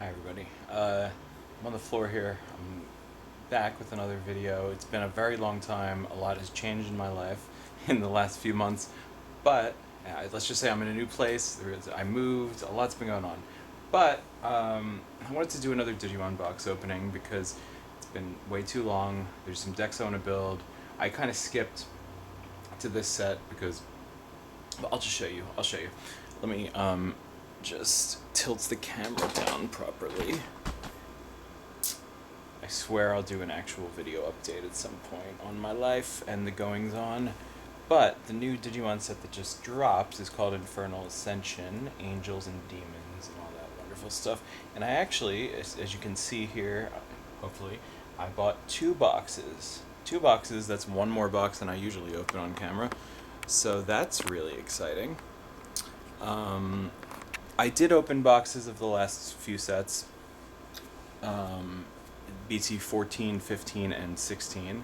Hi everybody. I'm on the floor here. I'm back with another video. It's been a very long time. A lot has changed in my life in the last few months, but let's just say I'm in a new place. I moved. A lot's been going on, but I wanted to do another Digimon box opening because it's been way too long. There's some decks I want to build. I kind of skipped to this set because I'll just show you. I'll show you. Let me just tilt the camera down properly. I swear I'll do an actual video update at some point on my life and the goings on. But the new Digimon set that just dropped is called Infernal Ascension, Angels and Demons and all that wonderful stuff. And I actually, as you can see here, hopefully, I bought two boxes. Two boxes, that's one more box than I usually open on camera. So that's really exciting. I did open boxes of the last few sets, BT 14, 15, and 16,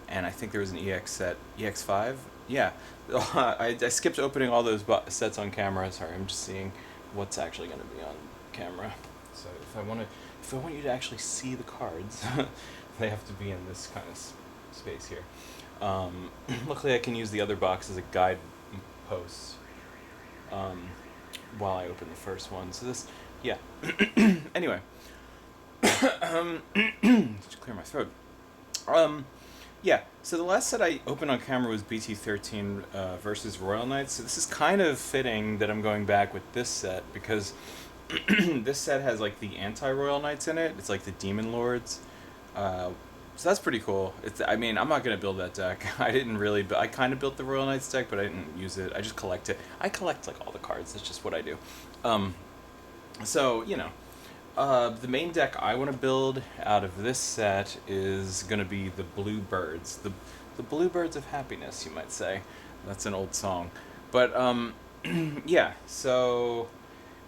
and I think there was an EX set, EX-5? Yeah. I skipped opening all those sets on camera. Sorry, I'm just seeing what's actually going to be on camera. So if I want you to actually see the cards, they have to be in this kind of space here. Luckily I can use the other box as a guide post while I open the first one. So this, yeah. Anyway, just clear my throat. Yeah. So the last set I opened on camera was BT13 versus Royal Knights. So this is kind of fitting that I'm going back with this set because this set has like the anti-Royal Knights in it. It's like the Demon Lords. So that's pretty cool. I mean, I'm not going to build that deck. I kind of built the Royal Knights deck, but I didn't use it. I just collect it. I collect, like, all the cards. That's just what I do. So, you know, the main deck I want to build out of this set is going to be the Blue Birds. The Blue Birds of Happiness, you might say. That's an old song. But, yeah, so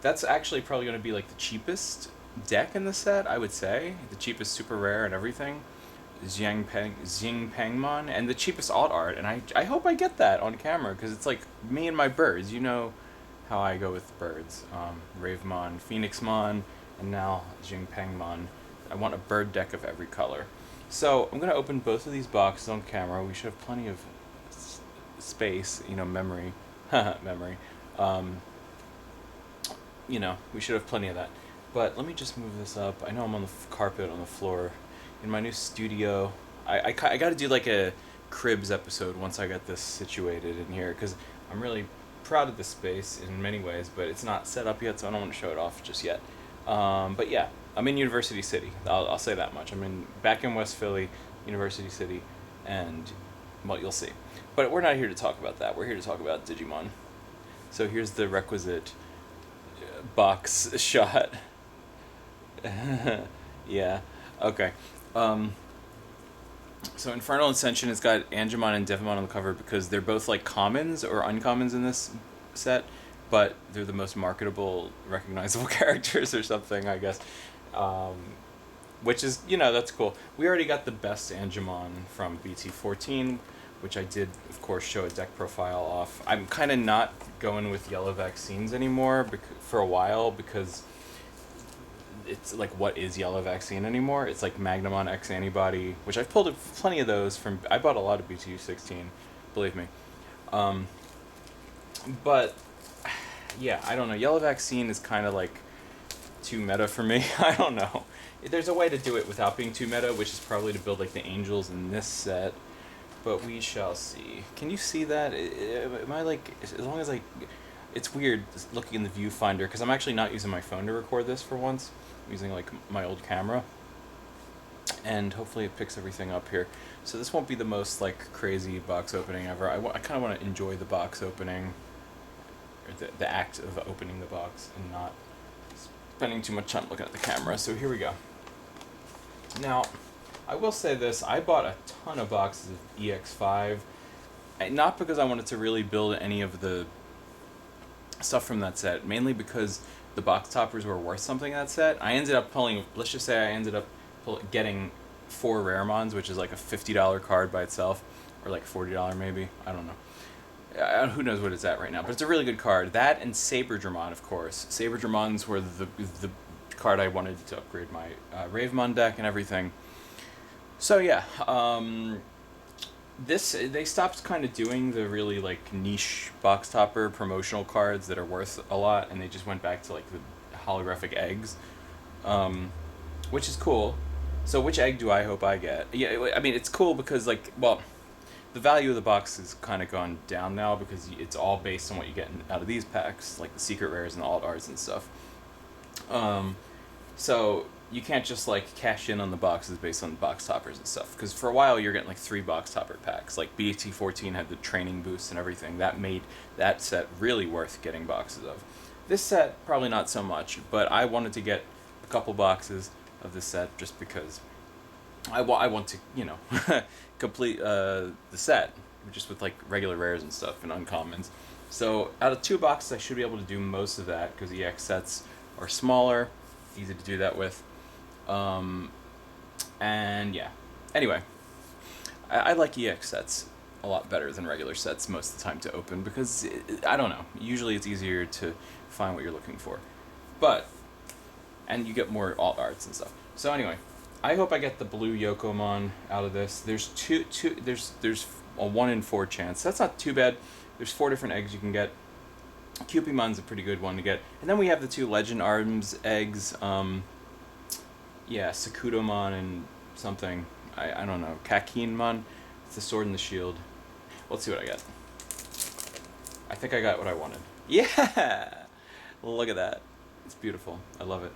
that's actually probably going to be, like, the cheapest deck in the set, I would say. The cheapest super rare and everything. Pangmon, and the cheapest alt art, and I hope I get that on camera, because it's like me and my birds. You know how I go with birds. Ravemon, Phoenixmon, and now Pangmon. I want a bird deck of every color. So I'm going to open both of these boxes on camera. We should have plenty of space, memory. Memory. We should have plenty of that. But let me just move this up. I know I'm on the carpet on the floor. In my new studio, I got to do like a cribs episode once I got this situated in here, because I'm really proud of this space in many ways, but it's not set up yet, so I don't want to show it off just yet. But yeah, I'm in University City. I'll say that much. Back in West Philly, University City, and, well, you'll see. But we're not here to talk about that. We're here to talk about Digimon. So here's the requisite box shot. Yeah, okay. So Infernal Ascension has got Angemon and Devimon on the cover because they're both like commons or uncommons in this set, but they're the most marketable, recognizable characters or something, I guess. Which is, that's cool. We already got the best Angemon from BT14, which I did, of course, show a deck profile off. I'm kind of not going with yellow vaccines anymore for a while, because it's like, what is yellow vaccine anymore? It's like Magnamon X antibody, which I've pulled plenty of those from. I bought a lot of BTU16, believe me. But yeah, I don't know. Yellow vaccine is kind of like too meta for me. I don't know. There's a way to do it without being too meta, which is probably to build like the angels in this set. But we shall see. Can you see that? Am I like, as long as it's weird looking in the viewfinder, because I'm actually not using my phone to record this for once. I'm using like my old camera, and hopefully it picks everything up here. So this won't be the most like crazy box opening ever. I kind of want to enjoy the box opening, or the act of opening the box, and not spending too much time looking at the camera. So here we go. Now, I will say this, I bought a ton of boxes of EX-5, not because I wanted to really build any of the stuff from that set, mainly because the box toppers were worth something in that set. I ended up let's just say I ended up getting 4 Raremons, which is like a $50 card by itself, or like $40 maybe, I don't know. Who knows what it's at right now, but it's a really good card. That and Saberdramon, of course. Saberdramons were the card I wanted to upgrade my Ravemon deck and everything. So yeah, they stopped kind of doing the really like niche box topper promotional cards that are worth a lot, and they just went back to like the holographic eggs, which is cool. So which egg do I hope I get? Yeah, I mean it's cool because like well, the value of the box has kind of gone down now because it's all based on what you get out of these packs, like the secret rares and the alt arts and stuff. So you can't just like cash in on the boxes based on box toppers and stuff. Because for a while you're getting like 3 box topper packs. Like BT14 had the training boost and everything. That made that set really worth getting boxes of. This set probably not so much, but I wanted to get a couple boxes of this set just because I want to complete the set just with like regular rares and stuff and uncommons. So out of 2 boxes I should be able to do most of that because EX sets are smaller, easy to do that with. And yeah. Anyway, I like EX sets a lot better than regular sets most of the time to open because I don't know. Usually it's easier to find what you're looking for, and you get more alt arts and stuff. So anyway, I hope I get the blue Yokomon out of this. There's there's a 1 in 4 chance. That's not too bad. There's 4 different eggs you can get. Cupimon's a pretty good one to get. And then we have the 2 Legend Arms eggs. Sakudomon and something. I don't know. Kakinmon. It's the sword and the shield. Let's see what I get. I think I got what I wanted. Yeah! Look at that. It's beautiful. I love it.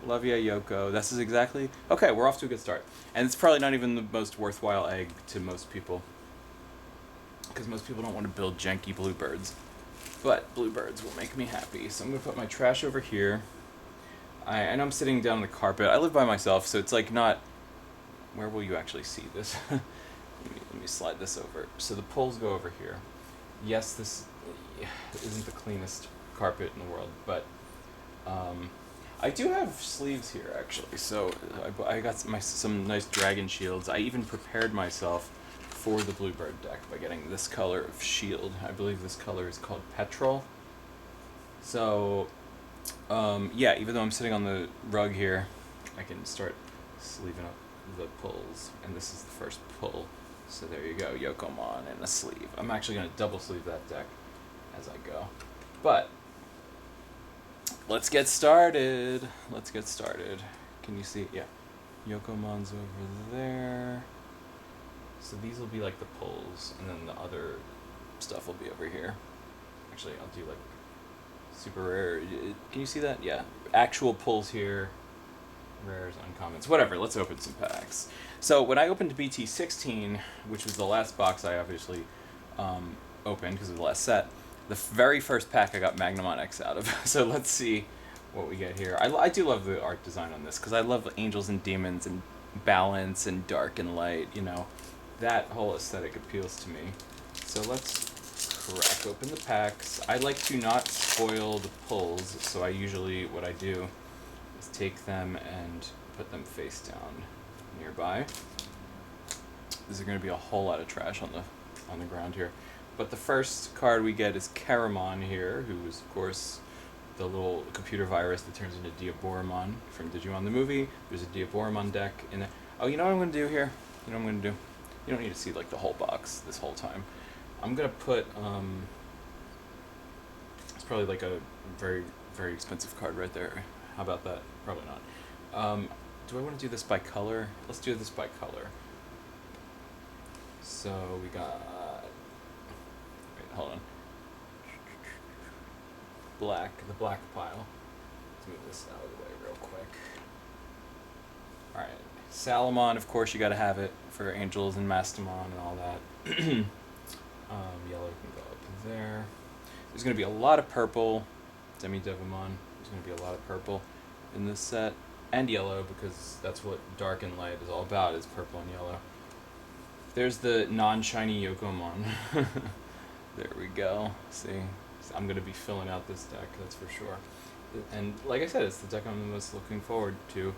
Love ya, Yoko. This is exactly... Okay, we're off to a good start. And it's probably not even the most worthwhile egg to most people. Because most people don't want to build janky bluebirds. But bluebirds will make me happy. So I'm going to put my trash over here. I know I'm sitting down on the carpet. I live by myself, so it's like not... Where will you actually see this? Let me slide this over. So the poles go over here. Yes, this isn't the cleanest carpet in the world, but I do have sleeves here actually. So I got some nice dragon shields. I even prepared myself for the bluebird deck by getting this color of shield. I believe this color is called petrol. So even though I'm sitting on the rug here, I can start sleeving up the pulls, and this is the first pull. So there you go, Yokomon and a sleeve. I'm actually going to double sleeve that deck as I go. But let's get started. Can you see? Yeah. Yokomon's over there. So these will be like the pulls, and then the other stuff will be over here. Actually, I'll do like super rare. Can you see that? Yeah. Actual pulls here. Rares, uncommons, whatever. Let's open some packs. So when I opened BT16, which was the last box I obviously opened because of the last set, the very first pack I got Magnamon X out of. So let's see what we get here. I do love the art design on this because I love angels and demons and balance and dark and light. That whole aesthetic appeals to me. So let's crack open the packs. I like to not spoil the pulls, so what I do is take them and put them face down nearby. There's going to be a whole lot of trash on the ground here. But the first card we get is Karamon here, who is, of course, the little computer virus that turns into Diaboromon from Digimon the movie. There's a Diaboromon deck in there. Oh, you know what I'm going to do here? You know what I'm going to do? You don't need to see, like, the whole box this whole time. I'm going to put, it's probably, like, a very, very expensive card right there. How about that? Probably not. Do I want to do this by color? Let's do this by color. So we got... Wait, hold on. Black, the black pile. Let's move this out of the way real quick. Alright. Salamon, of course, you gotta have it for Angels and Mastamon and all that. Yellow can go up there. There's gonna be a lot of purple. Demi-Devimon. There's gonna be a lot of purple in this set. And yellow, because that's what dark and light is all about, is purple and yellow. There's the non-shiny Yokomon. There we go. See? I'm going to be filling out this deck, that's for sure. And like I said, it's the deck I'm the most looking forward to.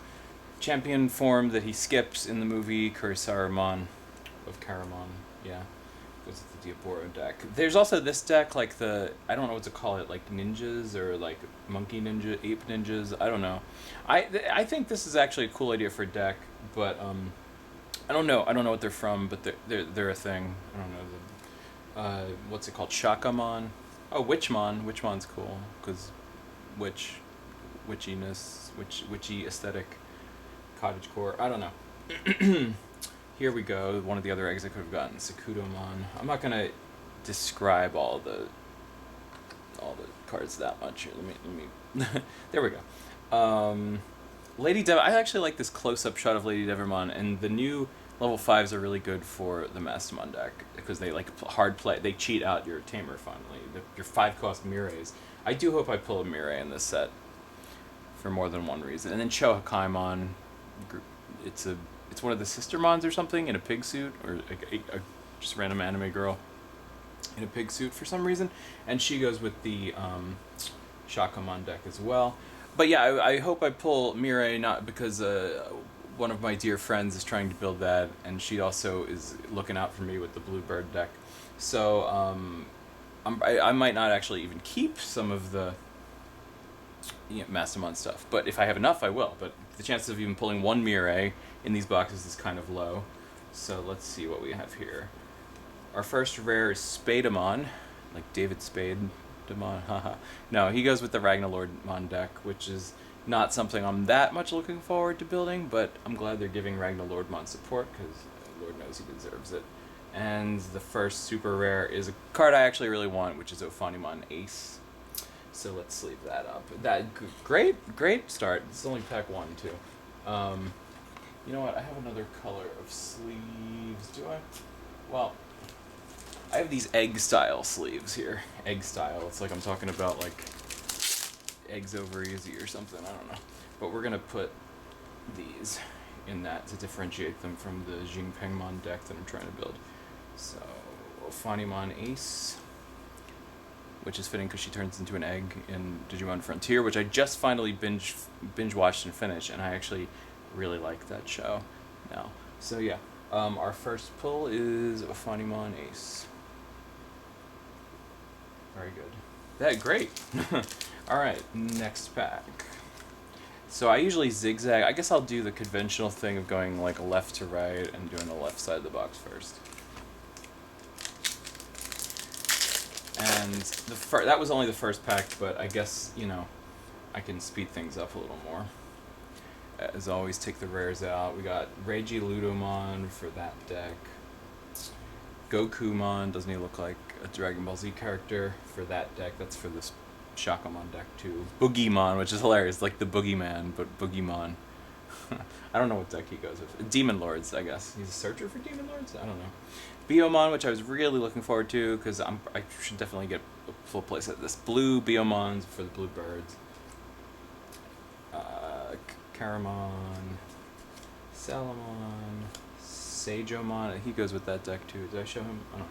Champion form that he skips in the movie, Kurisaramon of Karamon. Yeah. goes with the Diaboro deck. There's also this deck, like I don't know what to call it, like ninjas or like monkey ninja, ape ninjas. I don't know. I think this is actually a cool idea for a deck, but I don't know. I don't know what they're from, but they're a thing. I don't know. What's it called? Shakamon. Oh, Witchmon. Witchmon's cool because witchiness, witchy aesthetic, cottagecore. I don't know. Here we go. One of the other eggs I could have gotten, Sakudomon. I'm not gonna describe all the cards that much. Here, let me. There we go. Lady Dev. I actually like this close-up shot of Lady Devermon, and the new level 5s are really good for the Mastamon deck because they like hard play. They cheat out your Tamer finally. Your 5-cost Mireis. I do hope I pull a Mirei in this set for more than one reason. And then Chohakaimon. It's one of the sister mons or something in a pig suit, or a just random anime girl in a pig suit for some reason, and she goes with the Shakamon deck as well. But yeah, I hope I pull Mirei, not because one of my dear friends is trying to build that, and she also is looking out for me with the Bluebird deck. So I might not actually even keep some of the Mastamon stuff, but if I have enough, I will. But the chances of even pulling one Mirei in these boxes is kind of low. So let's see what we have here. Our first rare is Spademon, like David Spademon, haha. No, he goes with the Ragnalordmon deck, which is not something I'm that much looking forward to building, but I'm glad they're giving Ragnalordmon support, because Lord knows he deserves it. And the first super rare is a card I actually really want, which is Ophanimon Ace. So let's sleeve that up. Great start. It's only pack 1 too. You know what? I have another color of sleeves. Do I? Well, I have these egg style sleeves here. Egg style. It's like I'm talking about like eggs over easy or something. I don't know. But we're gonna put these in that to differentiate them from the Jingpengmon deck that I'm trying to build. So Ophanimon Ace, which is fitting because she turns into an egg in Digimon Frontier, which I just finally binge watched and finished, and I actually really like that show now. So yeah, our first pull is Ophanimon Ace. Very good. Great. All right, next pack. So I usually zigzag. I guess I'll do the conventional thing of going like left to right and doing the left side of the box first. And that was only the first pack, but I guess, I can speed things up a little more. As always, take the rares out. We got Reiji Ludomon for that deck. Gokumon, doesn't he look like a Dragon Ball Z character for that deck? That's for this Shakamon deck too. Boogiemon, which is hilarious, like the Boogeyman, but Boogiemon. I don't know what deck he goes with. Demon Lords, I guess. He's a searcher for Demon Lords? I don't know. Biomon, which I was really looking forward to, because I should definitely get a full playset. This blue Biomons for the blue birds. Karamon, Salamon, Seijomon. He goes with that deck too. Did I show him? I don't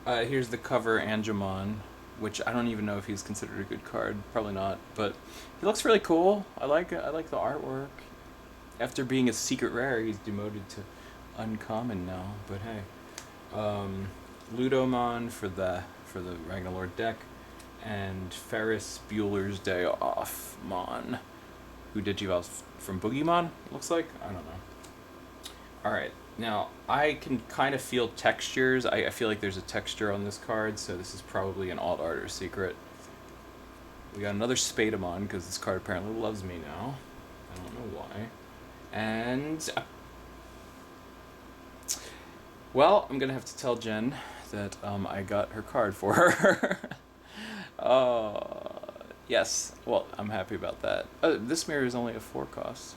know. Here's the cover Angemon, which I don't even know if he's considered a good card. Probably not, but he looks really cool. I like the artwork. After being a secret rare, he's demoted to uncommon now. But hey, Ludomon for the Ragnalord deck, and Ferris Bueller's Day Off Mon, who digivolves from Boogiemon. Looks like, I don't know. All right, now I can kind of feel textures. I feel like there's a texture on this card, so this is probably an alt art or secret. We got another Spademon because this card apparently loves me now. I don't know why. And well, I'm gonna have to tell Jen that I got her card for her. Yes. Well, I'm happy about that. This mirror is only a 4 cost.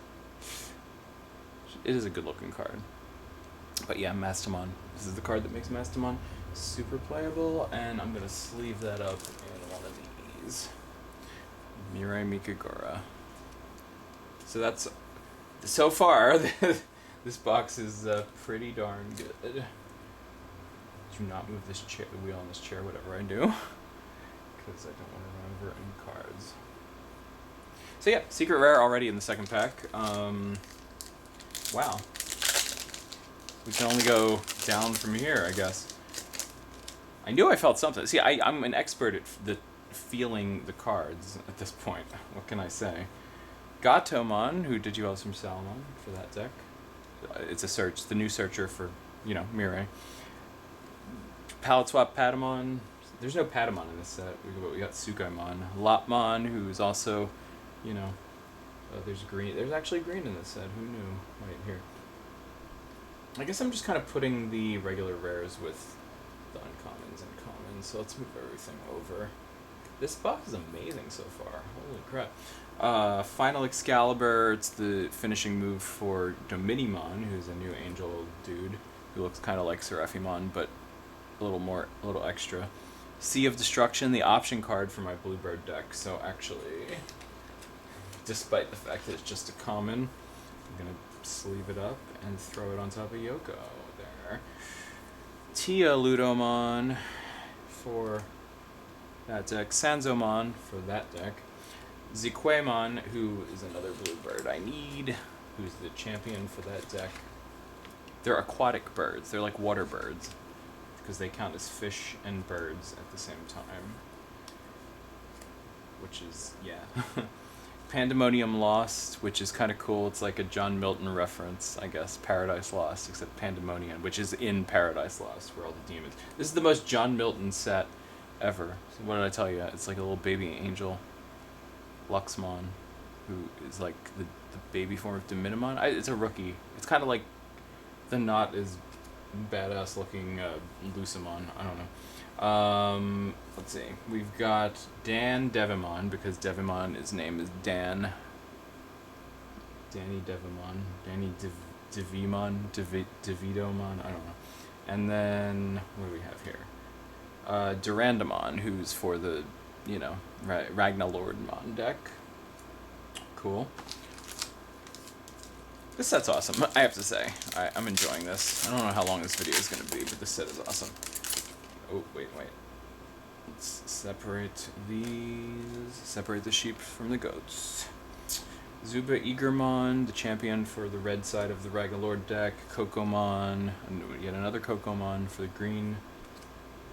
It is a good looking card. But yeah, Mastamon. This is the card that makes Mastamon super playable, and I'm gonna sleeve that up in one of these. Mirai Mikagura. So that's, so far, this box is pretty darn good. Do not move this chair, the wheel on this chair, whatever I do, because I don't want to run over any cards. So yeah, secret rare already in the second pack. Wow. We can only go down from here, I guess. I knew I felt something. See, I'm an expert at the feeling the cards at this point. What can I say? Gatomon, who did you else from Salmon for that deck? It's a search, the new searcher for, Mirai. Palette Swap Patamon. There's no Patamon in this set, but we got Tsukaimon. Lopmon, who's also, there's green. There's actually green in this set. Who knew? Right here. I guess I'm just kind of putting the regular rares with the uncommons and commons. So let's move everything over. This box is amazing so far. Holy crap. Final Excalibur. It's the finishing move for Dominimon, who's a new angel dude who looks kind of like Seraphimon, but a little extra. Sea of Destruction, the option card for my Bluebird deck. So actually, despite the fact that it's just a common, I'm going to sleeve it up and throw it on top of Yoko there. Tia Ludomon for that deck. Sanzomon for that deck. Ziquemon, who is another Bluebird I need, who's the champion for that deck. They're aquatic birds. They're like water birds, because they count as fish and birds at the same time. Which is, yeah. Pandemonium Lost, which is kind of cool. It's like a John Milton reference, I guess. Paradise Lost, except Pandemonium, which is in Paradise Lost, where all the demons... This is the most John Milton set ever. So what did I tell you? It's like a little baby angel, Luxmon, who is like the baby form of Dominimon. It's a rookie. It's kind of like the not as badass looking Lucimon. I don't know. Let's see. We've got Dan Devimon, because Devimon, his name is Dan. Danny Devimon. Danny Devimon. Devidomon. I don't know. And then, what do we have here? Durandamon, who's for the, Ragnalordmon deck. Cool. This set's awesome, I have to say. I'm enjoying this. I don't know how long this video is going to be, but this set is awesome. Oh, wait. Let's separate these. Separate the sheep from the goats. Zuba Eagermon, the champion for the red side of the Ragnalord deck. Kokomon, and yet another Kokomon for the green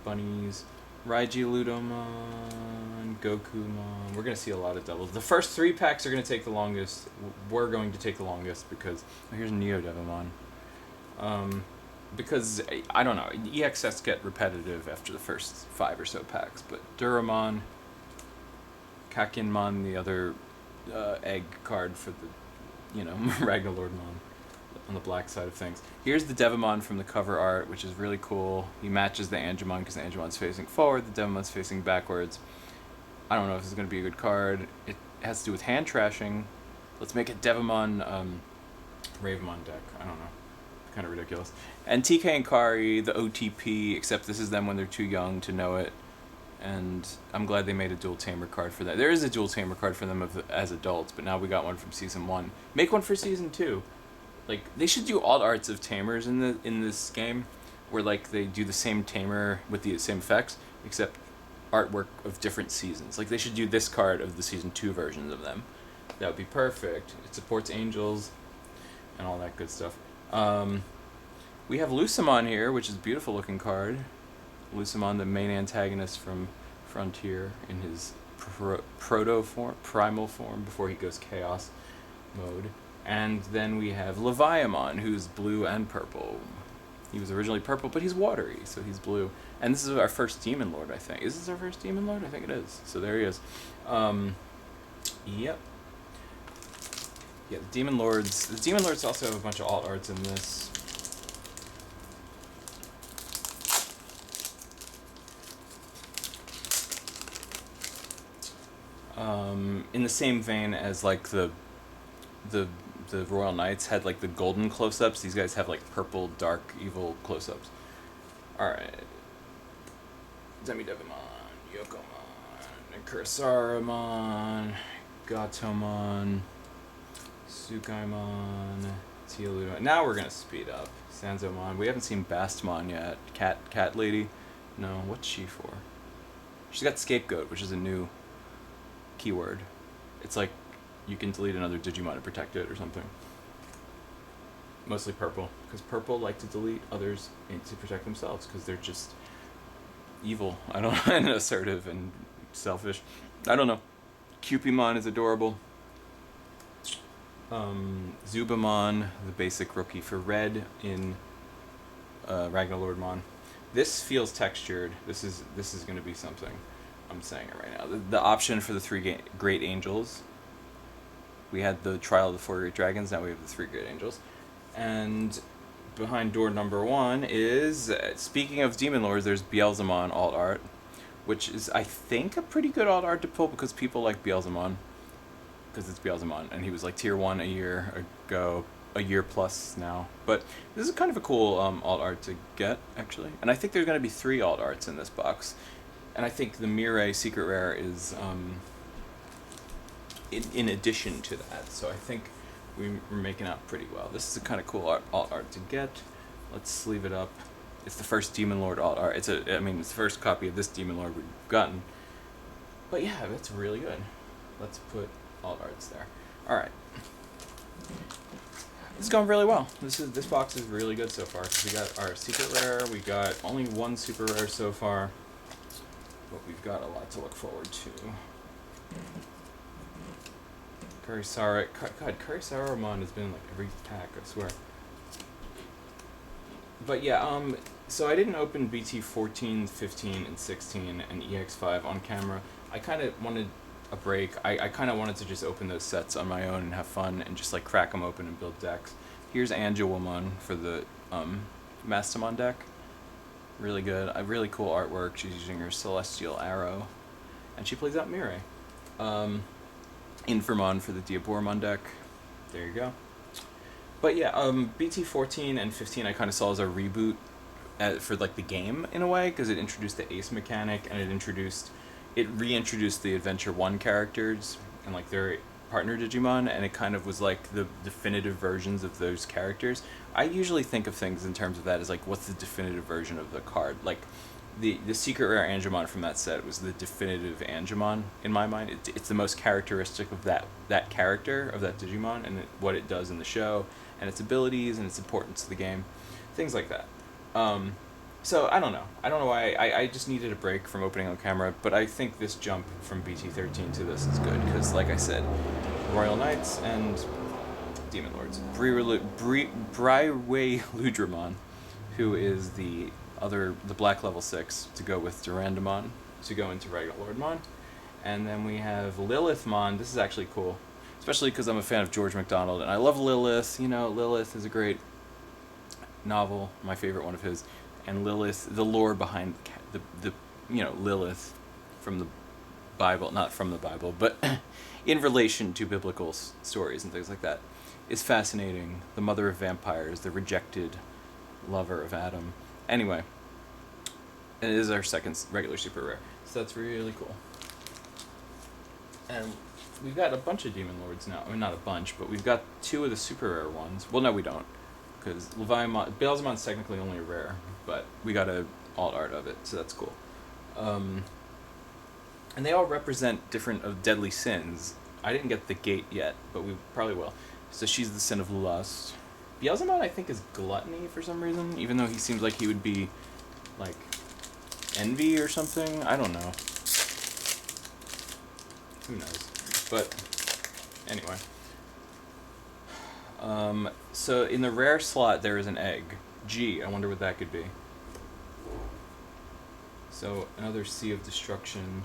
bunnies. Raiji Ludomon, Gokumon. We're going to see a lot of doubles. The first 3 packs are going to take the longest. We're going to take the longest because... Oh, here's Neo Devimon. Because, I don't know, EXs get repetitive after the first 5 or so packs. But Duramon, Kakinmon, the other egg card for the, Ragnalordmon on the black side of things. Here's the Devimon from the cover art, which is really cool. He matches the Angemon because the Angemon's facing forward, the Devimon's facing backwards. I don't know if this is going to be a good card. It has to do with hand trashing. Let's make it Devimon Ravemon deck. I don't know. Kind of ridiculous. And TK and Kari, the OTP, except this is them when they're too young to know it. And I'm glad they made a dual tamer card for that. There is a dual tamer card for them as adults, but now we got one from Season 1. Make one for Season 2. Like, they should do alt arts of tamers in this game, where like they do the same tamer with the same effects, except artwork of different seasons. Like, they should do this card of the Season 2 versions of them. That would be perfect. It supports angels and all that good stuff. We have Lucimon here, which is a beautiful looking card. Lucimon, the main antagonist from Frontier, in his primal form before he goes chaos mode. And then we have Leviamon, who's blue and purple. He was originally purple, but he's watery, so he's blue. And this is our first Demon Lord, I think. Is this our first Demon Lord? I think it is. So there he is. Yep. Yeah, the Demon Lords. The Demon Lords also have a bunch of alt arts in this. In the same vein as like the Royal Knights had like the golden close-ups, these guys have like purple, dark, evil close-ups. Alright. Demidevimon, Yokomon, Kursaramon, Gatomon, Tsukaimon, Tealudon. Now we're gonna speed up. Sanzomon. We haven't seen Bastmon yet. Cat lady? No, what's she for? She's got Scapegoat, which is a new keyword. It's like you can delete another Digimon and protect it or something. Mostly purple, because purple like to delete others and to protect themselves, because they're just evil. I don't and assertive and selfish. I don't know. Cupimon is adorable. Zubamon, the basic rookie for red in Ragnarlordmon. This feels textured. This is going to be something. I'm saying it right now. The option for the three great angels. We had the Trial of the Four Great Dragons. Now we have the three great angels, and behind door number 1 is, speaking of Demon Lords, there's Beelzemon alt art, which is, I think, a pretty good alt art to pull because people like Beelzemon. Because it's Beelzemon, and he was like tier 1 a year ago, a year plus now. But this is kind of a cool alt art to get, actually. And I think there's going to be 3 alt arts in this box. And I think the Mirai Secret Rare is in addition to that. So I think we're making out pretty well. This is a kind of cool alt art to get. Let's sleeve it up. It's the first Demon Lord alt art. It's the first copy of this Demon Lord we've gotten. But yeah, that's really good. Let's put alt arts there. All right. It's going really well. This box is really good so far. We got our secret rare. We got only 1 super rare so far, but we've got a lot to look forward to. Kurisauramon has been in like every pack, I swear. But yeah, so I didn't open BT 14, 15, and 16 and EX5 on camera. I kind of wanted a break. I kind of wanted to just open those sets on my own and have fun and just like crack them open and build decks. Here's Angewomon for the Mastamon deck. Really good. A really cool artwork. She's using her Celestial Arrow, and she plays out Mirai. Infernal for the Diaboromon deck. There you go. But yeah, BT 14 and 15 I kind of saw as a reboot for like the game in a way, because it introduced the Ace mechanic and it reintroduced the Adventure 1 characters and like their partner Digimon, and it kind of was like the definitive versions of those characters. I usually think of things in terms of that as like, what's the definitive version of the card? Like the secret rare Angemon from that set was the definitive Angemon in my mind. It's the most characteristic of that character, of that Digimon, and what it does in the show, and its abilities and its importance to the game, things like that. So I don't know why. I just needed a break from opening on camera, but I think this jump from BT13 to this is good because, like I said, Royal Knights and Demon Lords. Bryway Ludramon, who is the black level 6 to go with Durandamon to go into Ragnarlordmon. And then we have Lilithmon. This is actually cool, especially because I'm a fan of George MacDonald and I love Lilith. You know, Lilith is a great novel, my favorite one of his. And Lilith, the lore behind the Lilith from the Bible, not from the Bible, but in relation to biblical stories and things like that, is fascinating. The mother of vampires, the rejected lover of Adam. Anyway, it is our second regular super rare, so that's really cool. And we've got a bunch of Demon Lords now. I mean, not a bunch, but we've got 2 of the super rare ones. Well, no, we don't, because Beelzemon's technically only a rare, but we got a alt art of it, so that's cool. And they all represent different of deadly sins. I didn't get the gate yet, but we probably will. So she's the sin of lust. Beelzemon, I think, is gluttony for some reason, even though he seems like he would be, like, envy or something. I don't know. Who knows? But, anyway. So in the rare slot, there is an egg. G, I wonder what that could be. So, another Sea of Destruction.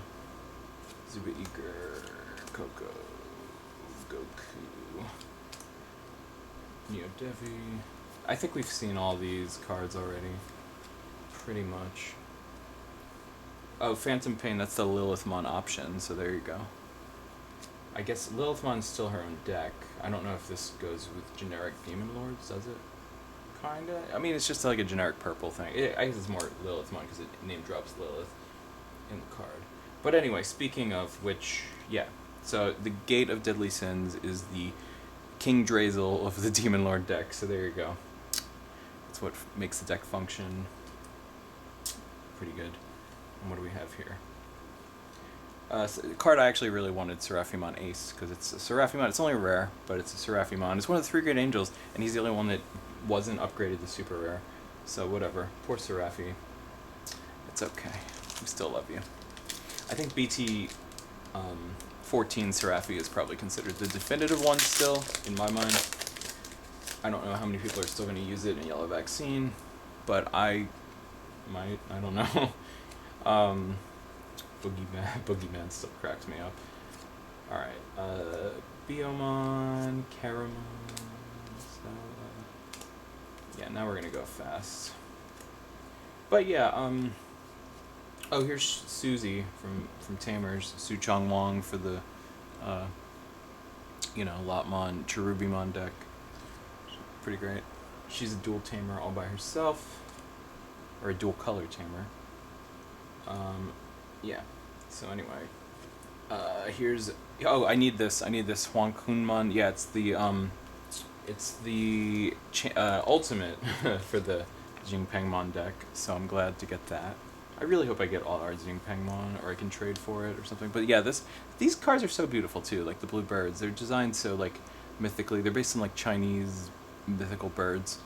Zuba Eager, Coco, Goku, Neo Devi. I think we've seen all these cards already. Pretty much. Oh, Phantom Pain, that's the Lilithmon option, so there you go. I guess Lilithmon's still her own deck. I don't know if this goes with generic Demon Lords, does it? Kinda. I mean, it's just like a generic purple thing. I guess it's more Lilithmon because it name drops Lilith in the card. But anyway, speaking of which, yeah. So the Gate of Deadly Sins is the King Drazel of the Demon Lord deck. So there you go. That's what makes the deck function. Pretty good. And what do we have here? So the card I actually really wanted, Seraphimon Ace, because it's a Seraphimon. It's only rare, but it's a Seraphimon. It's one of the 3 great angels, and he's the only one that wasn't upgraded to super rare. So whatever. Poor Seraphi. It's okay. We still love you. I think BT 14 Seraphi is probably considered the definitive one still, in my mind. I don't know how many people are still going to use it in Yellow Vaccine, but I might. I don't know. Boogeyman still cracks me up. Alright, Biomon, Caramon, yeah, now we're gonna go fast. But yeah, oh, here's Susie from Tamers, Su Chong Wong for the, Lotmon, Cherubimon deck. Pretty great. She's a dual tamer all by herself, or a dual color tamer. Yeah, so anyway, here's, oh, I need this Huang Kunmon. Yeah, it's the ultimate for the Jingpengmon deck, so I'm glad to get that. I really hope I get all our Jingpengmon, or I can trade for it or something. But yeah, these cards are so beautiful too, like the blue birds. They're designed so like mythically. They're based on like Chinese mythical birds,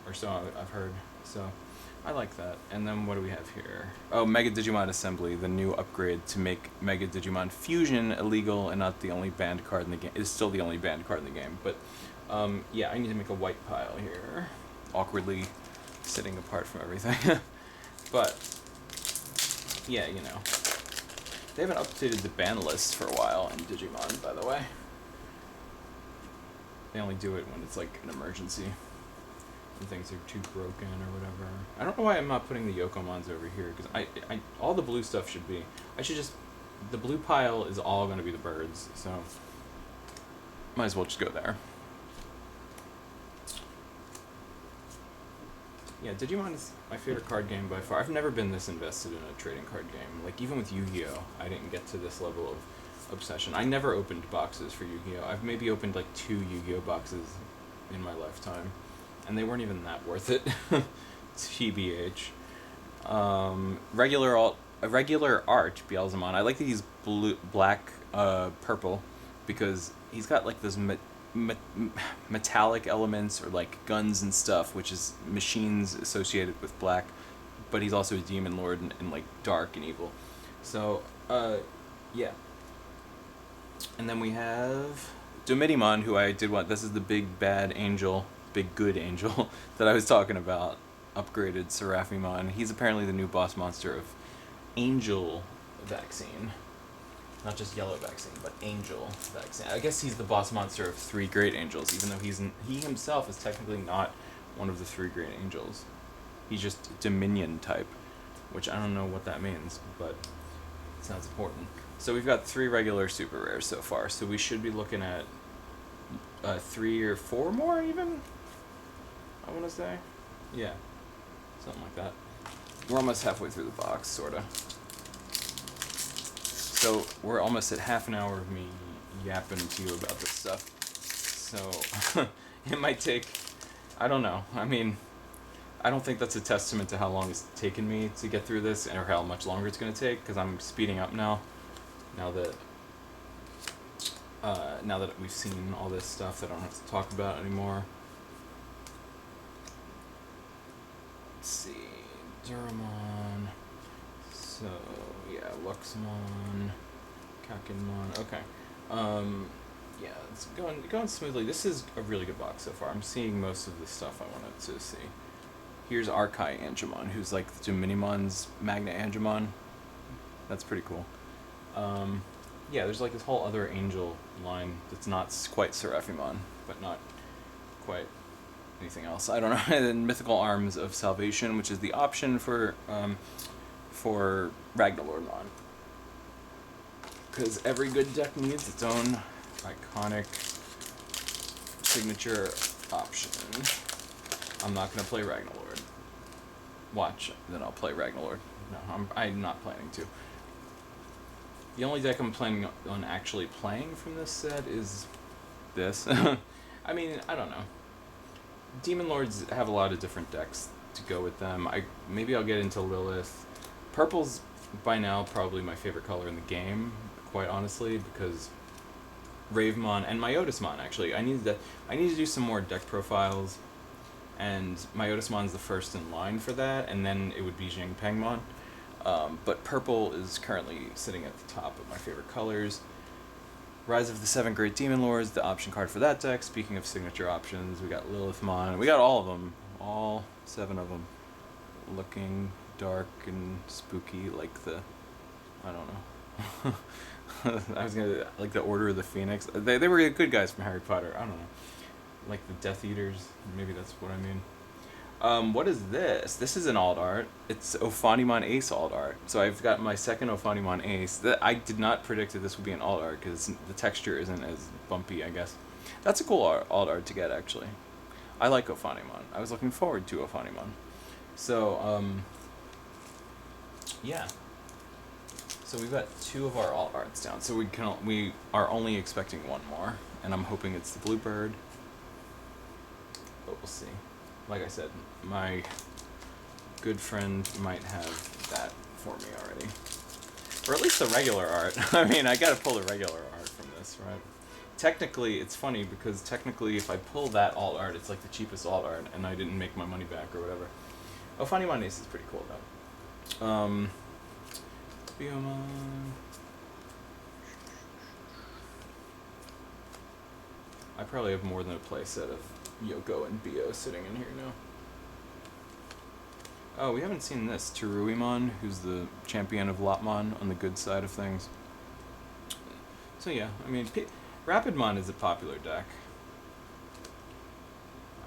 or so I've heard. So I like that. And then what do we have here? Oh, Mega Digimon Assembly, the new upgrade to make Mega Digimon Fusion illegal and not the only banned card in the game. It's still the only banned card in the game, but yeah, I need to make a white pile here, awkwardly sitting apart from everything. But yeah, they haven't updated the ban list for a while in Digimon, by the way. They only do it when it's like an emergency, when things are too broken or whatever. I don't know why I'm not putting the Yokomons over here, because I all the blue stuff should be. The blue pile is all going to be the birds, so might as well just go there. Yeah, Digimon is my favorite card game by far. I've never been this invested in a trading card game. Like, even with Yu-Gi-Oh!, I didn't get to this level of obsession. I never opened boxes for Yu-Gi-Oh! I've maybe opened like 2 Yu-Gi-Oh! Boxes in my lifetime, and they weren't even that worth it. TBH. Regular art, Beelzemon. I like that he's black, purple, because he's got like this metallic elements, or like guns and stuff, which is machines associated with black, but he's also a demon lord and like dark and evil. So yeah. And then we have Domidimon, who I did want. This is the big bad angel, big good angel that I was talking about, upgraded Seraphimon. He's apparently the new boss monster of Angel Vaccine. Not just Yellow Vaccine, but Angel Vaccine. I guess he's the boss monster of 3 Great Angels, even though he himself is technically not one of the 3 Great Angels. He's just Dominion type, which I don't know what that means, but it sounds important. So we've got 3 regular super rares so far, so we should be looking at 3 or 4 more even, I want to say. Yeah, something like that. We're almost halfway through the box, sorta. So we're almost at half an hour of me yapping to you about this stuff. So it might take, I don't know. I mean, I don't think that's a testament to how long it's taken me to get through this, or how much longer it's going to take, because I'm speeding up now. Now that we've seen all this stuff that I don't have to talk about anymore. Let's see, Duramon. So yeah, Luxmon, Kakinmon. Okay. Yeah, it's going smoothly. This is a really good box so far. I'm seeing most of the stuff I wanted to see. Here's Arkai Angemon, who's like Dominimon's Magna Angemon. That's pretty cool. Yeah, there's like this whole other angel line that's not quite Seraphimon, but not quite anything else. I don't know. And then Mythical Arms of Salvation, which is the option for Ragnalordmon. Because every good deck needs its own iconic signature option. I'm not going to play Ragnalord. Watch, then I'll play Ragnalord. No, I'm not planning to. The only deck I'm planning on actually playing from this set is this. I mean, I don't know. Demon Lords have a lot of different decks to go with them. Maybe I'll get into Lilith. Purple's by now probably my favorite color in the game, quite honestly, because Ravemon and Myotismon, actually. I need to do some more deck profiles, and Myotismon's the first in line for that, and then it would be Jingpengmon. But purple is currently sitting at the top of my favorite colors. Rise of the Seven Great Demon Lords, the option card for that deck. Speaking of signature options, we got Lilithmon. We got all of them. All 7 of them. Looking dark and spooky like the... I don't know. I was gonna... Like the Order of the Phoenix. They were good guys from Harry Potter. I don't know. Like the Death Eaters. Maybe that's what I mean. What is this? This is an alt art. It's Ophanimon Ace alt art. So I've got my second Ophanimon Ace. I did not predict that this would be an alt art because the texture isn't as bumpy, I guess. That's a cool alt art to get, actually. I like Ophanimon. I was looking forward to Ophanimon. So, yeah. So we've got 2 of our alt arts down. So we are only expecting 1 more, and I'm hoping it's the Bluebird. But we'll see. Like I said, my good friend might have that for me already. Or at least the regular art. I mean, I gotta pull the regular art from this, right? Technically, it's funny because technically if I pull that alt art, it's like the cheapest alt art and I didn't make my money back or whatever. Oh, Ophanimon Ace is pretty cool though. Biomon. I probably have more than a playset of Yoko and Bio sitting in here now. Oh, we haven't seen this. Teruimon, who's the champion of Lopmon on the good side of things. So yeah, I mean, Rapidmon is a popular deck.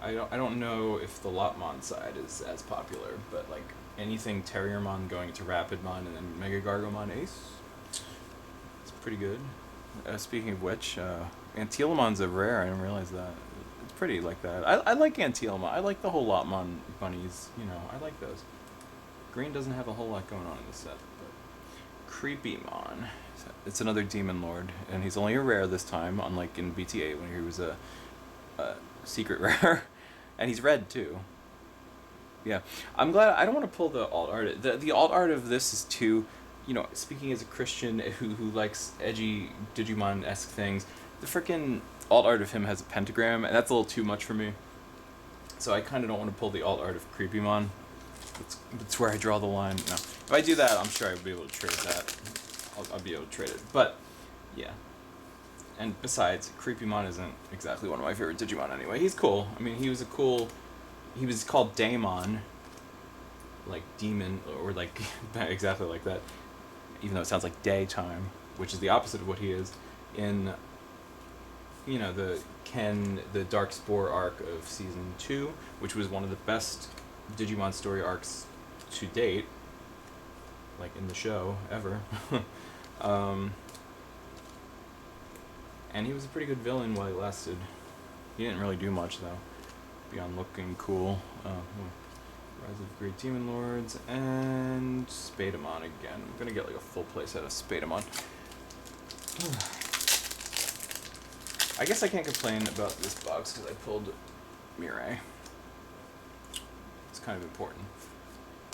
I don't know if the Lopmon side is as popular, but like anything Terriermon going to Rapidmon and then Mega Gargomon Ace, it's pretty good. Speaking of which, Antilamon's a rare. I didn't realize that. It's pretty like that. I like Antilamon. I like the whole Lopmon bunnies. You know, I like those. Green doesn't have a whole lot going on in this set, but Creepymon. It's another Demon Lord, and he's only a rare this time, unlike in BT8 when he was a secret rare, and he's red too. Yeah, I'm glad. I don't want to pull the alt art. The alt art of this is too, you know, speaking as a Christian who likes edgy Digimon-esque things, the frickin' alt art of him has a pentagram, and that's a little too much for me. So I kind of don't want to pull the alt art of Creepymon. That's where I draw the line. No, if I do that, I'm sure I'll be able to trade that. I'll be able to trade it. But yeah. And besides, Creepymon isn't exactly one of my favorite Digimon anyway. He's cool. I mean, he was called Daemon, like demon, or like exactly like that, even though it sounds like daytime, which is the opposite of what he is, in, you know, the Dark Spore arc of Season 2, which was one of the best Digimon story arcs to date, like in the show, ever. And he was a pretty good villain while he lasted. He didn't really do much, though, beyond looking cool. Rise of Great Demon Lords, and Spadamon again. I'm gonna get like a full playset of Spadamon. I guess I can't complain about this box because I pulled Mirai. It's kind of important.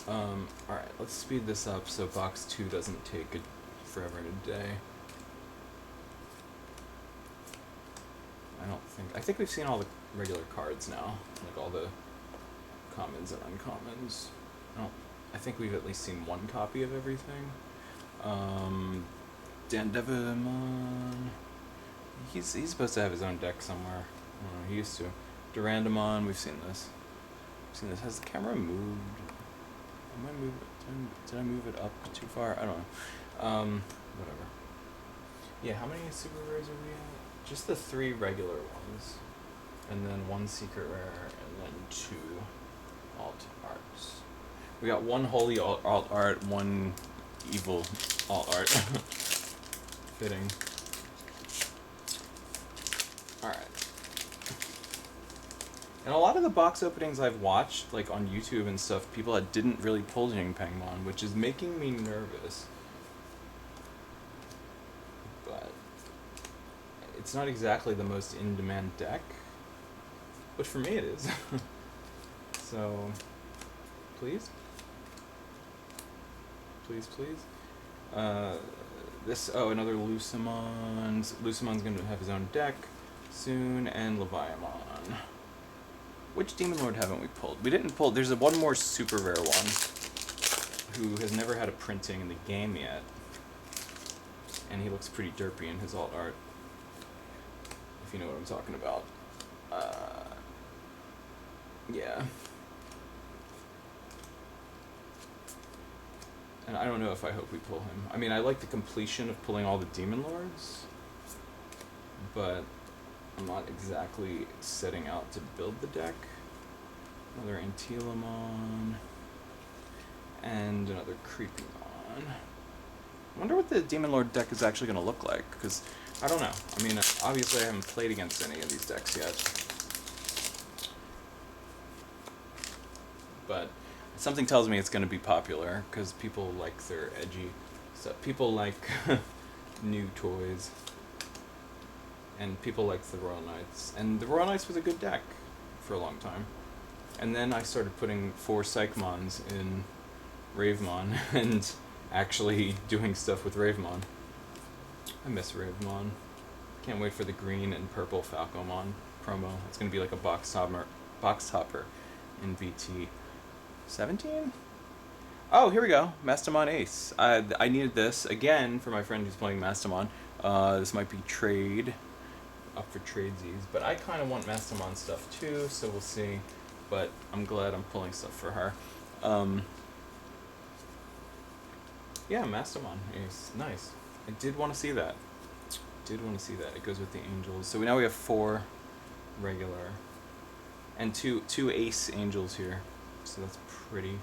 Alright, let's speed this up so box 2 doesn't take forever and a day. I think we've seen all the regular cards now, like all the commons and uncommons. I think we've at least seen one copy of everything. Dandevimon, he's supposed to have his own deck somewhere. I don't know, he used to. Durandamon, we've seen this. Has the camera moved? Did I move it up too far? I don't know. Whatever. Yeah, how many super rares are we at? Just the 3 regular ones, and then 1 secret rare, and then 2 alt arts. We got 1 holy alt art, 1 evil alt art. Fitting. Alright. And a lot of the box openings I've watched, like on YouTube and stuff, people that didn't really pull Jingpengmon, which is making me nervous. But it's not exactly the most in-demand deck, but for me it is. So, please? Please, please? Another Lucimon. Lucimon's going to have his own deck soon, and Leviamon. Which Demon Lord haven't we pulled? We didn't pull. There's one more super rare one, who has never had a printing in the game yet, and he looks pretty derpy in his alt art, if you know what I'm talking about. Yeah. And I don't know if I hope we pull him. I mean, I like the completion of pulling all the Demon Lords, but I'm not exactly setting out to build the deck. Another Antilamon, and another Creepymon. I wonder what the Demon Lord deck is actually going to look like, because I don't know. I mean, obviously I haven't played against any of these decks yet. But something tells me it's going to be popular, because people like their edgy stuff. People like new toys. And people like the Royal Knights. And the Royal Knights was a good deck for a long time. And then I started putting 4 Psychmons in Ravemon and actually doing stuff with Ravemon. I miss Ravemon. Can't wait for the green and purple Falcomon promo. It's going to be like a box topper in BT 17? Oh, here we go. Mastamon Ace. I needed this again for my friend who's playing Mastamon. This might be up for tradesies, but I kind of want Mastamon stuff too, so we'll see. But I'm glad I'm pulling stuff for her. Yeah, Mastamon Ace. Nice. I did want to see that. It goes with the Angels. So now we have 4 regular and two Ace Angels here. So that's pretty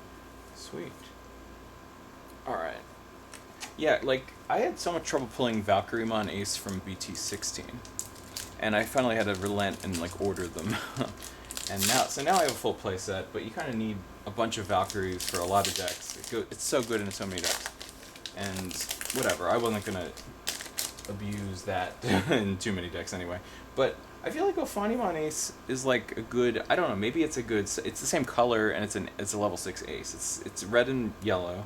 sweet. Alright. Yeah, like, I had so much trouble pulling Valkyremon Ace from BT16. And I finally had to relent and, like, order them. And now I have a full playset, but you kind of need a bunch of Valkyries for a lot of decks. It's so good in so many decks. And whatever, I wasn't going to abuse that in too many decks anyway. But I feel like Ophanimon Ace is like a good, I don't know, maybe it's the same color and it's a level 6 Ace. It's red and yellow.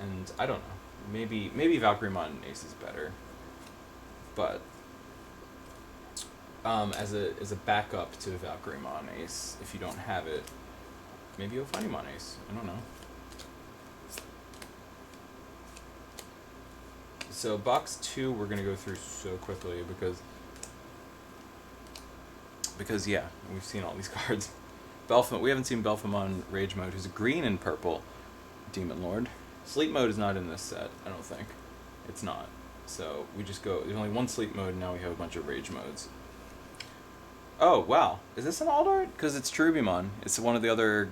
And I don't know, maybe Valkyremon Ace is better. But as a backup to Valkyremon Ace, if you don't have it, maybe Ophanimon Ace. I don't know. So box 2 we're gonna go through so quickly because yeah, we've seen all these cards. We haven't seen Belphemon Rage Mode, who's a green and purple Demon Lord. Sleep Mode is not in this set, I don't think. It's not. So we just go, there's only one Sleep Mode, and now we have a bunch of Rage Modes. Oh, wow. Is this an alt art? Because it's Cherubimon. It's one of the other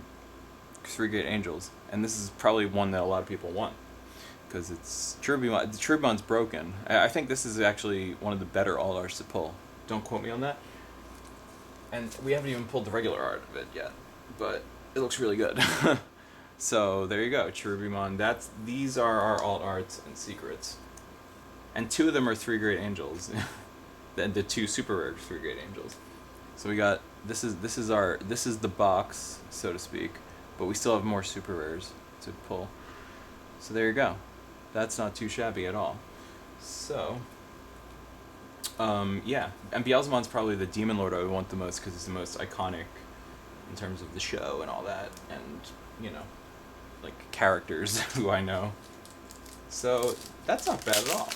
3-gate Angels. And this is probably one that a lot of people want. Because it's Cherubimon. The Cherubimon's broken. I think this is actually one of the better alt arts to pull. Don't quote me on that. And we haven't even pulled the regular art of it yet. But it looks really good. So there you go. Cherubimon. These are our alt arts and secrets. And 2 of them are 3-grade Angels. And the 2 super rare 3-grade Angels. So we got this is the box, so to speak, but we still have more super rares to pull. So there you go. That's not too shabby at all. So yeah, and Beelzemon's probably the Demon Lord I would want the most because he's the most iconic in terms of the show and all that, and you know, like characters who I know. So that's not bad at all.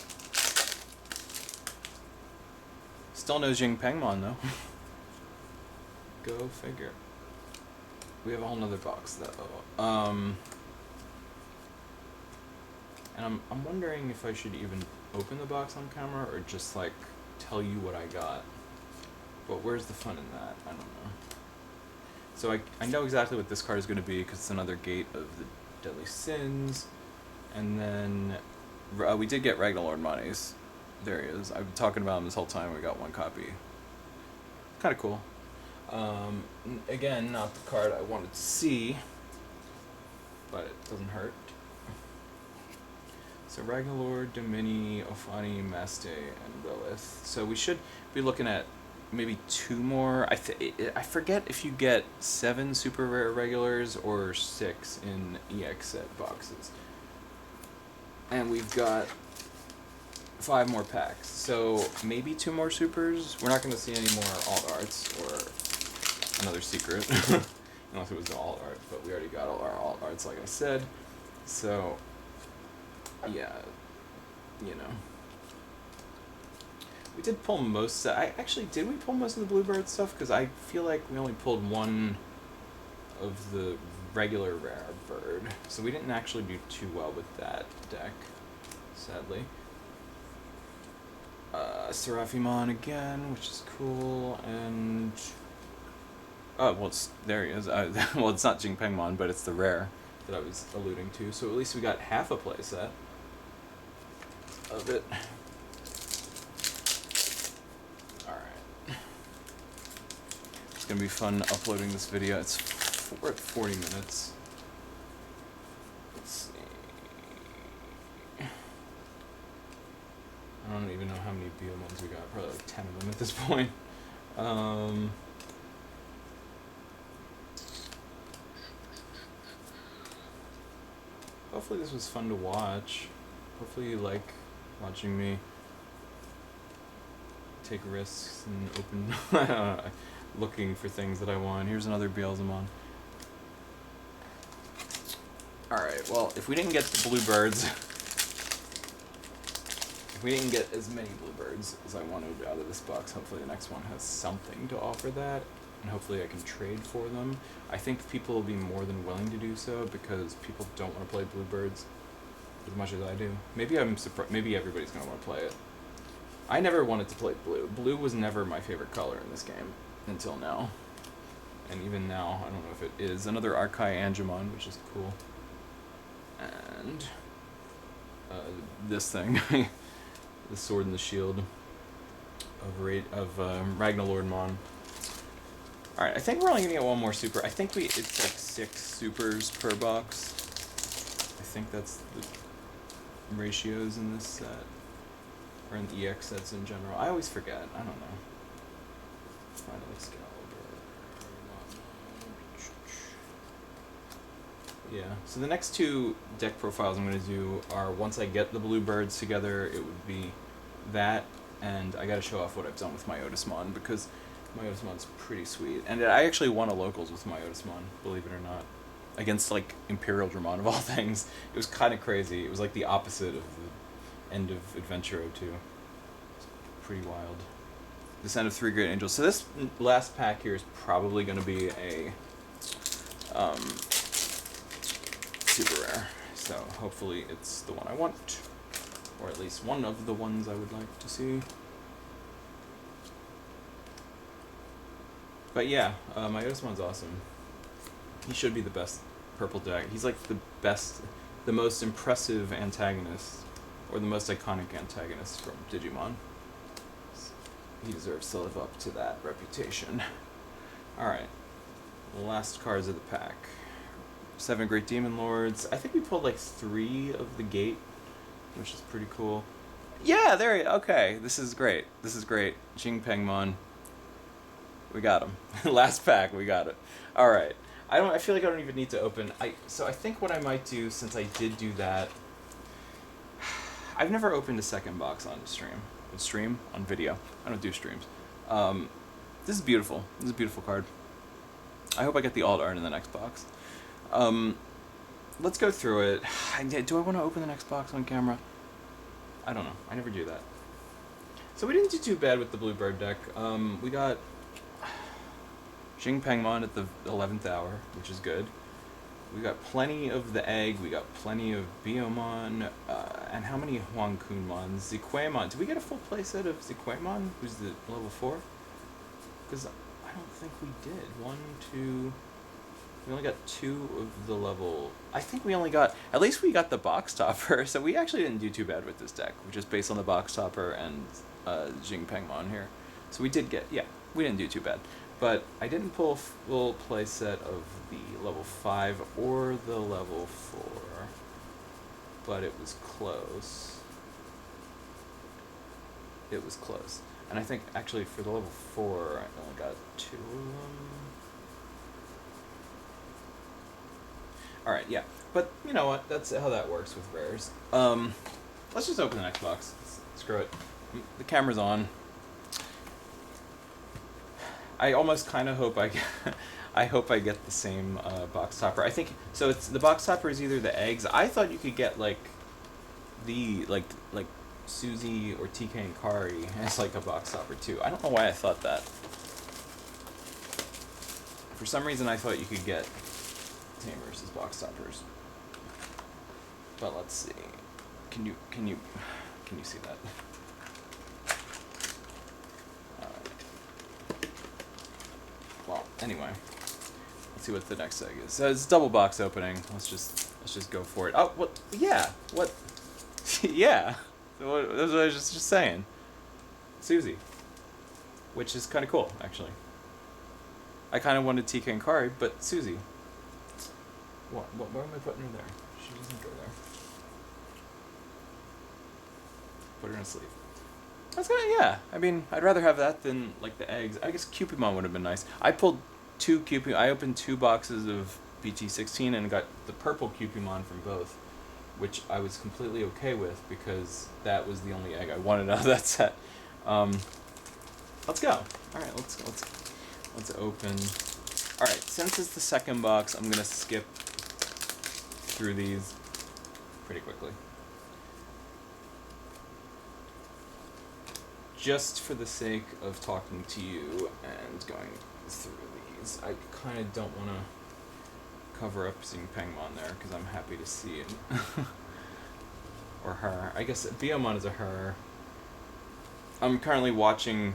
Still no Jingpengmon though. Go figure. We have a whole nother box though. And I'm wondering if I should even open the box on camera or just like tell you what I got. But where's the fun in that? I don't know. So I know exactly what this card is going to be because it's another Gate of the Deadly Sins. And then we did get Ragnarlord Manes. There he is. I've been talking about him this whole time. We got 1 copy. Kind of cool. Again, not the card I wanted to see, but it doesn't hurt. So Ragnarlord, Domini, Ophani, Maste, and Lilith. So we should be looking at maybe 2 more. I forget if you get 7 super rare regulars or 6 in EX set boxes. And we've got 5 more packs. So maybe 2 more supers. We're not going to see any more alt arts or another secret. Unless it was the alt art, but we already got all our alt arts, like I said. So, yeah, you know. We did pull most... did we pull most of the Bluebird stuff? Because I feel like we only pulled one of the regular rare bird. So we didn't actually do too well with that deck, sadly. Seraphimon again, which is cool, and... Oh, well, there he is. Well, it's not Jingpengmon, but it's the rare that I was alluding to. So at least we got half a playset of it. Alright. It's going to be fun uploading this video. We're at 40 minutes. Let's see. I don't even know how many Biomons we got. Probably like 10 of them at this point. Hopefully this was fun to watch. Hopefully you like watching me take risks and open looking for things that I want. Here's another Beelzemon. Alright, well, if we didn't get the Bluebirds, if we didn't get as many Bluebirds as I wanted out of this box, hopefully the next one has something to offer that, and hopefully I can trade for them. I think people will be more than willing to do so because people don't want to play Bluebirds as much as I do. Maybe I'm surprised. Maybe everybody's going to want to play it. I never wanted to play blue. Blue was never my favorite color in this game until now. And even now, I don't know if it is. Another Archai Angemon, which is cool. And this thing. The Sword and the Shield of Ragnalordmon. Alright, I think we're only going to get one more super. I think it's like 6 supers per box. I think that's the ratios in this set. Or in the EX sets in general. I always forget. I don't know. Final Excalibur. Yeah. So the next 2 deck profiles I'm going to do are once I get the Bluebirds together, it would be that, and I got to show off what I've done with my Otismon because my Otismon's pretty sweet. And I actually won a locals with my Otismon, believe it or not. Against, like, Imperial Dramon of all things. It was kind of crazy. It was like the opposite of the end of Adventure 02. It's pretty wild. Descent of 3 Great Angels. So this last pack here is probably going to be a super rare. So hopefully it's the one I want. Or at least one of the ones I would like to see. But yeah, my Otismon's awesome. He should be the best purple deck. He's like the best, the most impressive antagonist, or the most iconic antagonist from Digimon. He deserves to live up to that reputation. Alright, last cards of the pack. 7 Great Demon Lords. I think we pulled like 3 of the gate, which is pretty cool. Yeah, there he is. Okay, this is great. This is great. Jingpengmon. We got him. Last pack, we got it. Alright. I feel like I don't even need to open. So I think what I might do, since I did do that, I've never opened a second box on stream. On video. I don't do streams. This is beautiful. This is a beautiful card. I hope I get the alt art in the next box. Let's go through it. Do I want to open the next box on camera? I don't know. I never do that. So we didn't do too bad with the Bluebird deck. We got Jingpengmon at the 11th hour, which is good. We got plenty of the egg, we got plenty of Biomon, and how many Huangkunmon? Ziquemon. Did we get a full playset of Ziquemon, who's the level 4? Because I don't think we did. 1, 2... We only got 2 of the level... I think we only got... At least we got the box topper, so we actually didn't do too bad with this deck, which is based on the box topper and Jingpengmon here. So we did get... Yeah, we didn't do too bad. But I didn't pull a full playset of the level 5 or the level 4. But it was close. It was close. And I think, actually, for the level 4, I only got 2 of them. Alright, yeah. But, you know what? That's how that works with rares. Let's just open the next box. Screw it. The camera's on. I almost kind of hope I get, I hope I get the same box topper. I think so. It's the box topper is either the eggs. I thought you could get like like Susie or TK and Kari as like a box topper too. I don't know why I thought that. For some reason, I thought you could get Tamers as box toppers. But let's see. Can you see that? Well, anyway, let's see what the next egg is. So it's double box opening. Let's just go for it. Oh, what? Yeah, what? Yeah, so that's what I was just saying. Susie, which is kind of cool, actually. I kind of wanted TK and Kari, but Susie. What? Where am I putting her there? She doesn't go there. Put her in a sleeve. That's kind of, yeah. I mean, I'd rather have that than like the eggs. I guess Cupidmon would have been nice. I pulled two Cupid. I opened 2 boxes of BT16 and got the purple Cupidmon from both, which I was completely okay with because that was the only egg I wanted out of that set. Let's go. All right, let's open. All right, since it's the second box, I'm gonna skip through these pretty quickly. Just for the sake of talking to you and going through these, I kind of don't want to cover up seeing Pengmon there because I'm happy to see it. Or her. I guess Biomon is a her. I'm currently watching,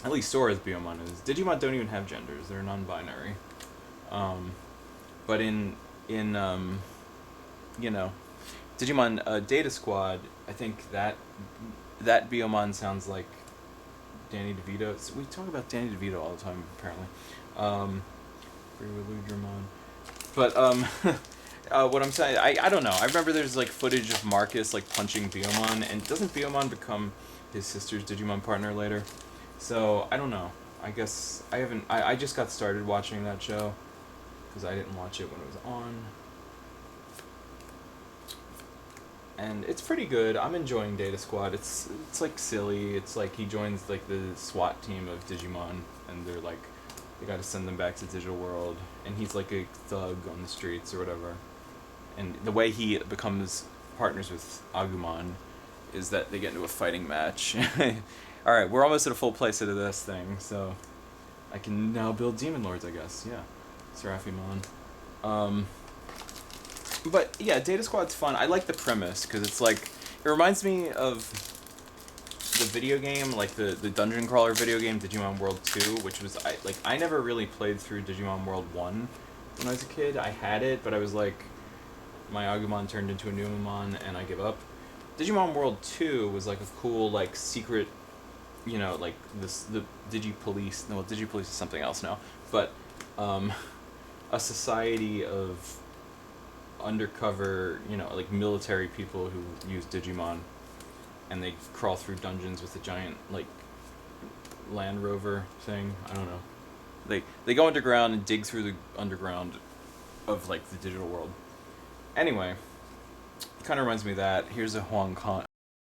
at least Sora's Biomon is. Digimon don't even have genders; they're non-binary. But in you know, Digimon Data Squad, I think that Biomon sounds like Danny DeVito. So we talk about Danny DeVito all the time, apparently. But what I'm saying, I don't know. I remember there's like footage of Marcus like punching Biomon, and doesn't Biomon become his sister's Digimon partner later? So I don't know. I guess I haven't. I just got started watching that show because I didn't watch it when it was on. And it's pretty good. I'm enjoying Data Squad. It's like silly. It's like he joins like the SWAT team of Digimon, and they're like, they got to send them back to the digital world, and he's like a thug on the streets or whatever. And the way he becomes partners with Agumon is that they get into a fighting match. All right, we're almost at a full playset of this thing, so I can now build Demon Lords, I guess. Yeah, Seraphimon. But yeah, Data Squad's fun. I like the premise because it's like, it reminds me of the video game, like the dungeon crawler video game Digimon World 2, which was I never really played through Digimon World 1 when I was a kid. I had it, but I was like, my Agumon turned into a Numemon and I give up. Digimon World 2 was like a cool like secret, you know, like the Digipolice. No, Digipolice is something else now, but a society of undercover, you know, like military people who use Digimon, and they crawl through dungeons with a giant like Land Rover thing. I don't know. They go underground and dig through the underground of like the digital world. Anyway, kind of reminds me of that. Here's a Huang